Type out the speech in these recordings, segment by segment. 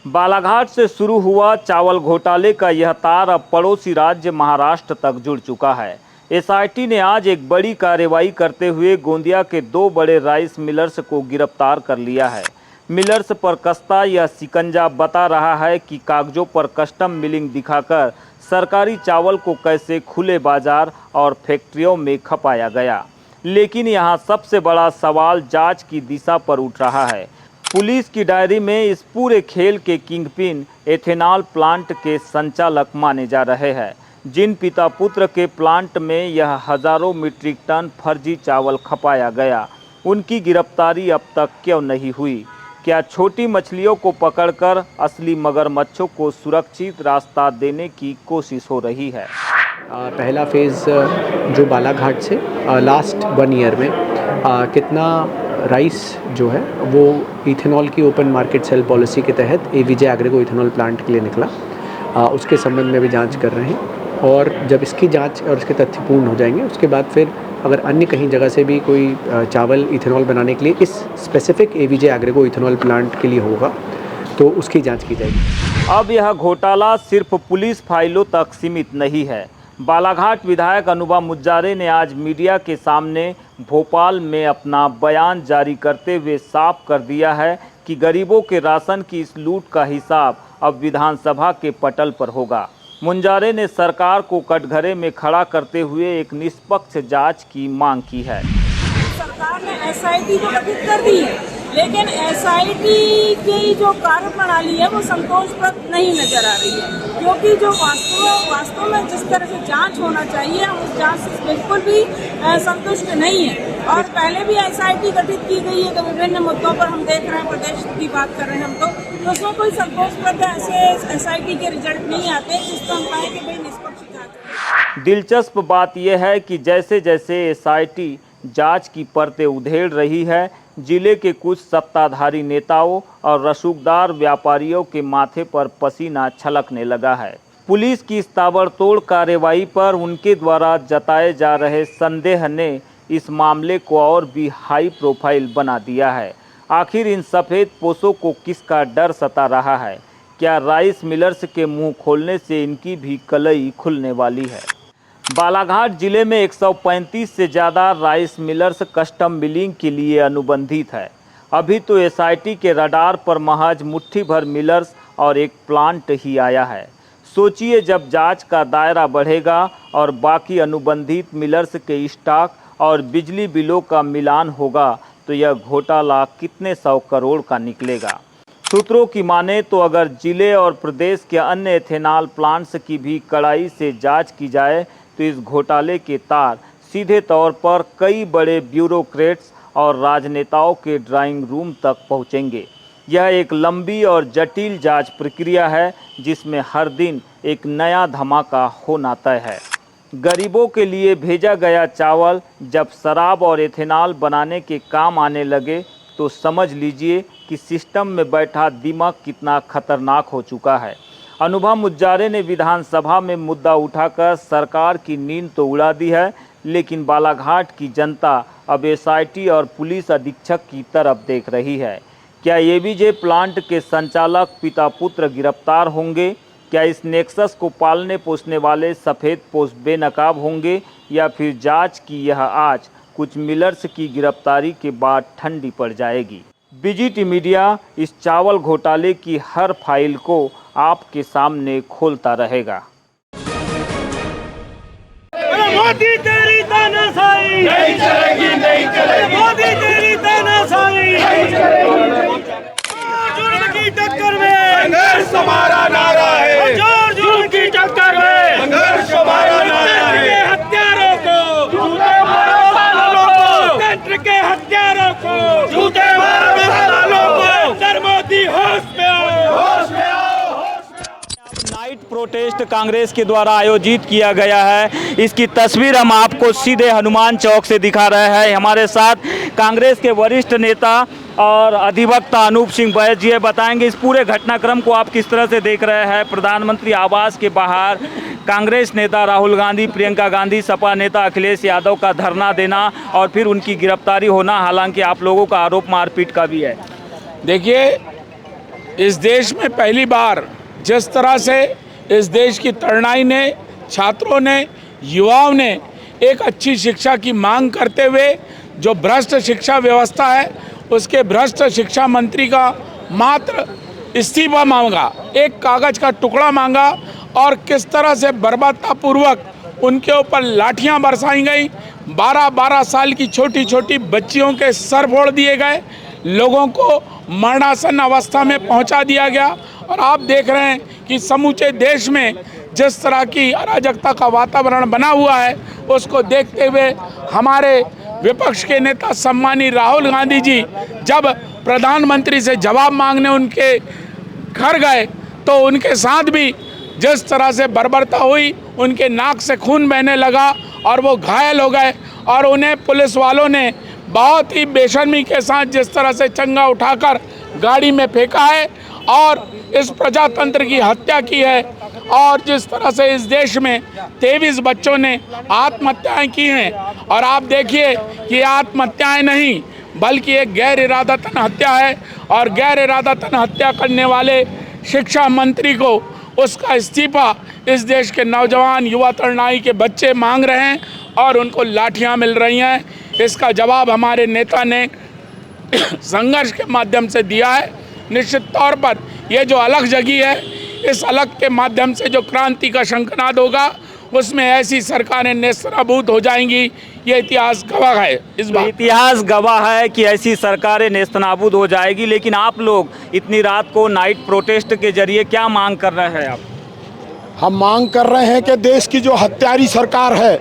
बालाघाट से शुरू हुआ चावल घोटाले का यह तार अब पड़ोसी राज्य महाराष्ट्र तक जुड़ चुका है। एसआईटी ने आज एक बड़ी कार्रवाई करते हुए गोंदिया के 2 बड़े राइस मिलर्स को गिरफ्तार कर लिया है। मिलर्स पर कस्ता यह शिकंजा बता रहा है कि कागजों पर कस्टम मिलिंग दिखाकर सरकारी चावल को कैसे खुले बाजार और फैक्ट्रियों में खपाया गया। लेकिन यहाँ सबसे बड़ा सवाल जांच की दिशा पर उठ रहा है। पुलिस की डायरी में इस पूरे खेल के किंगपिन एथेनॉल प्लांट के संचालक माने जा रहे हैं। जिन पिता पुत्र के प्लांट में यह हजारों मीट्रिक टन फर्जी चावल खपाया गया, उनकी गिरफ्तारी अब तक क्यों नहीं हुई? क्या छोटी मछलियों को पकड़कर असली मगरमच्छों को सुरक्षित रास्ता देने की कोशिश हो रही है? पहला फेज़ जो बालाघाट से लास्ट 1 ईयर में कितना राइस जो है वो इथेनॉल की ओपन मार्केट सेल पॉलिसी के तहत एवीजे एग्रीगो इथेनॉल प्लांट के लिए निकला, उसके संबंध में भी जांच कर रहे हैं। और जब इसकी जांच और इसके तथ्य पूर्ण हो जाएंगे उसके बाद फिर अगर अन्य कहीं जगह से भी कोई चावल इथेनॉल बनाने के लिए इस स्पेसिफिक एवीजे एग्रीगो इथेनॉल प्लांट के लिए होगा तो उसकी जाँच की जाएगी। अब यह घोटाला सिर्फ पुलिस फाइलों तक सीमित नहीं है। बालाघाट विधायक अनुभा मुज्जारे ने आज मीडिया के सामने भोपाल में अपना बयान जारी करते हुए साफ कर दिया है कि गरीबों के राशन की इस लूट का हिसाब अब विधानसभा के पटल पर होगा। मुज्जारे ने सरकार को कटघरे में खड़ा करते हुए एक निष्पक्ष जांच की मांग की है। सरकार ने एसआईटी को गठित कर दी है, लेकिन एसआईटी की जो कार्यप्रणाली है वो संतोषप्रद नहीं नजर आ रही है, क्योंकि जो वास्तव में जिस तरह से जांच होना चाहिए हम उस जांच से बिल्कुल भी संतुष्ट नहीं है। और पहले भी एसआईटी गठित की गई है तो विभिन्न मुद्दों पर हम देख रहे हैं, प्रदेश की बात कर रहे हैं हम तो उसमें कोई संतोषप्रद ऐसे एसआईटी के रिजल्ट नहीं आते जिसको हम कहें कि भाई निष्पक्ष जांच। दिलचस्प बात यह है कि जैसे जैसे एसआईटी जांच की परतें उधेड़ रही है, जिले के कुछ सत्ताधारी नेताओं और रसूखदार व्यापारियों के माथे पर पसीना छलकने लगा है। पुलिस की इस ताबड़तोड़ कार्रवाई पर उनके द्वारा जताए जा रहे संदेह ने इस मामले को और भी हाई प्रोफाइल बना दिया है। आखिर इन सफ़ेद पोशों को किसका डर सता रहा है? क्या राइस मिलर्स के मुंह खोलने से इनकी भी कलई खुलने वाली है? बालाघाट जिले में 135 से ज़्यादा राइस मिलर्स कस्टम मिलिंग के लिए अनुबंधित है। अभी तो एसआईटी के रडार पर महज मुट्ठी भर मिलर्स और एक प्लांट ही आया है। सोचिए जब जांच का दायरा बढ़ेगा और बाकी अनुबंधित मिलर्स के स्टॉक और बिजली बिलों का मिलान होगा तो यह घोटाला कितने 100 करोड़ का निकलेगा। सूत्रों की माने तो अगर जिले और प्रदेश के अन्य एथेनॉल प्लांट्स की भी कड़ाई से जांच की जाए तो इस घोटाले के तार सीधे तौर पर कई बड़े ब्यूरोक्रेट्स और राजनेताओं के ड्राइंग रूम तक पहुंचेंगे। यह एक लंबी और जटिल जांच प्रक्रिया है जिसमें हर दिन एक नया धमाका होना तय है। गरीबों के लिए भेजा गया चावल जब शराब और एथेनॉल बनाने के काम आने लगे तो समझ लीजिए कि सिस्टम में बैठा दिमाग कितना खतरनाक हो चुका है। अनुभा मुज्जारे ने विधानसभा में मुद्दा उठाकर सरकार की नींद तो उड़ा दी है, लेकिन बालाघाट की जनता अब एसआईटी और पुलिस अधीक्षक की तरफ देख रही है। क्या एवीजे प्लांट के संचालक पिता पुत्र गिरफ्तार होंगे? क्या इस नेक्सस को पालने पोसने वाले सफ़ेद पोश बेनकाब होंगे, या फिर जांच की यह आज कुछ मिलर्स की गिरफ्तारी के बाद ठंडी पड़ जाएगी? बीजीटी मीडिया इस चावल घोटाले की हर फाइल को आपके सामने खोलता रहेगा। मोदी तेरी तानाशाही नहीं चलेगी, नहीं चलेगी। मोदी तेरी तानाशाही नहीं चलेगी। जुल्म की टक्कर में संघर्ष हमारा नारा है। जोर जुल्म की टक्कर में संघर्ष हमारा नारा है। हत्यारों को जूते मारो, सालों को तंत्र के हत्यारों को जूते मारो, सालों को। सर मोदी होश में आओ, होश में आओ। नाइट प्रोटेस्ट कांग्रेस के द्वारा आयोजित किया गया है। इसकी तस्वीर हम आपको सीधे हनुमान चौक से दिखा रहे हैं। हमारे साथ कांग्रेस के वरिष्ठ नेता और अधिवक्ता अनूप सिंह बैस जी बताएंगे इस पूरे घटनाक्रम को आप किस तरह से देख रहे हैं। प्रधानमंत्री आवास के बाहर कांग्रेस नेता राहुल गांधी, प्रियंका गांधी, सपा नेता अखिलेश यादव का धरना देना और फिर उनकी गिरफ्तारी होना, हालांकि आप लोगों का आरोप मारपीट का भी है। देखिए, इस देश में पहली बार जिस तरह से इस देश की तरुणाई ने, छात्रों ने, युवाओं ने एक अच्छी शिक्षा की मांग करते हुए जो भ्रष्ट शिक्षा व्यवस्था है उसके भ्रष्ट शिक्षा मंत्री का मात्र इस्तीफा मांगा, एक कागज का टुकड़ा मांगा और किस तरह से बर्बरतापूर्वक उनके ऊपर लाठियां बरसाई गई। 12-12 साल की छोटी छोटी बच्चियों के सर फोड़ दिए गए, लोगों को मरणासन अवस्था में पहुंचा दिया गया। और आप देख रहे हैं कि समूचे देश में जिस तरह की अराजकता का वातावरण बना हुआ है, उसको देखते हुए हमारे विपक्ष के नेता सम्मानी राहुल गांधी जी जब प्रधानमंत्री से जवाब मांगने उनके घर गए तो उनके साथ भी जिस तरह से बर्बरता हुई, उनके नाक से खून बहने लगा और वो घायल हो गए और उन्हें पुलिस वालों ने बहुत ही बेशर्मी के साथ जिस तरह से चंगा उठाकर गाड़ी में फेंका है और इस प्रजातंत्र की हत्या की है। और जिस तरह से इस देश में 23 बच्चों ने आत्महत्याएं की हैं और आप देखिए कि आत्महत्याएं नहीं बल्कि एक गैर इरादतन हत्या है और गैर इरादतन हत्या करने वाले शिक्षा मंत्री को उसका इस्तीफा इस देश के नौजवान युवा तरुणाई के बच्चे मांग रहे हैं और उनको लाठियां मिल रही हैं। इसका जवाब हमारे नेता ने संघर्ष के माध्यम से दिया है। निश्चित तौर पर ये जो अलग जगी है, इस अलग के माध्यम से जो क्रांति का शंखनाद होगा उसमें ऐसी सरकारें नेस्तनाबूद हो जाएंगी, ये इतिहास गवाह है। इस बात इतिहास गवाह है कि ऐसी सरकारें नेस्तनाबूद हो जाएगी। लेकिन आप लोग इतनी रात को नाइट प्रोटेस्ट के जरिए क्या मांग कर रहे हैं? आप हम मांग कर रहे हैं कि देश की जो हत्यारी सरकार है,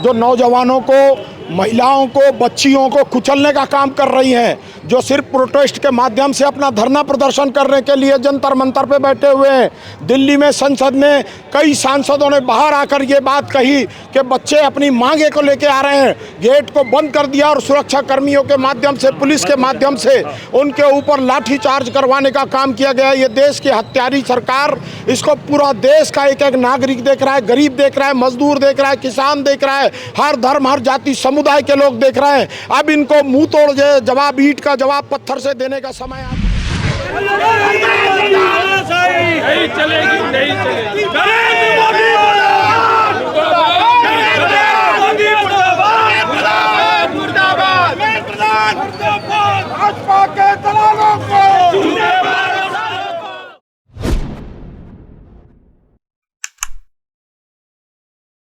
जो नौजवानों को, महिलाओं को, बच्चियों को कुचलने का काम कर रही हैं, जो सिर्फ प्रोटेस्ट के माध्यम से अपना धरना प्रदर्शन करने के लिए जंतर मंतर पे बैठे हुए हैं। दिल्ली में संसद में कई सांसदों ने बाहर आकर ये बात कही कि बच्चे अपनी मांगे को लेके आ रहे हैं, गेट को बंद कर दिया और सुरक्षा कर्मियों के माध्यम से, पुलिस के माध्यम से उनके ऊपर लाठी चार्ज करवाने का काम किया गया। ये देश की हत्यारी सरकार, इसको पूरा देश का एक एक नागरिक देख रहा है, गरीब देख रहा है, मजदूर देख रहा है, किसान देख रहा है, हर धर्म हर जाति समुदाय के लोग देख रहे हैं। अब इनको मुंह तोड़ जवाब, ईंट का जवाब पत्थर से देने का समय आ नहीं चलेगी, नहीं चलेगी।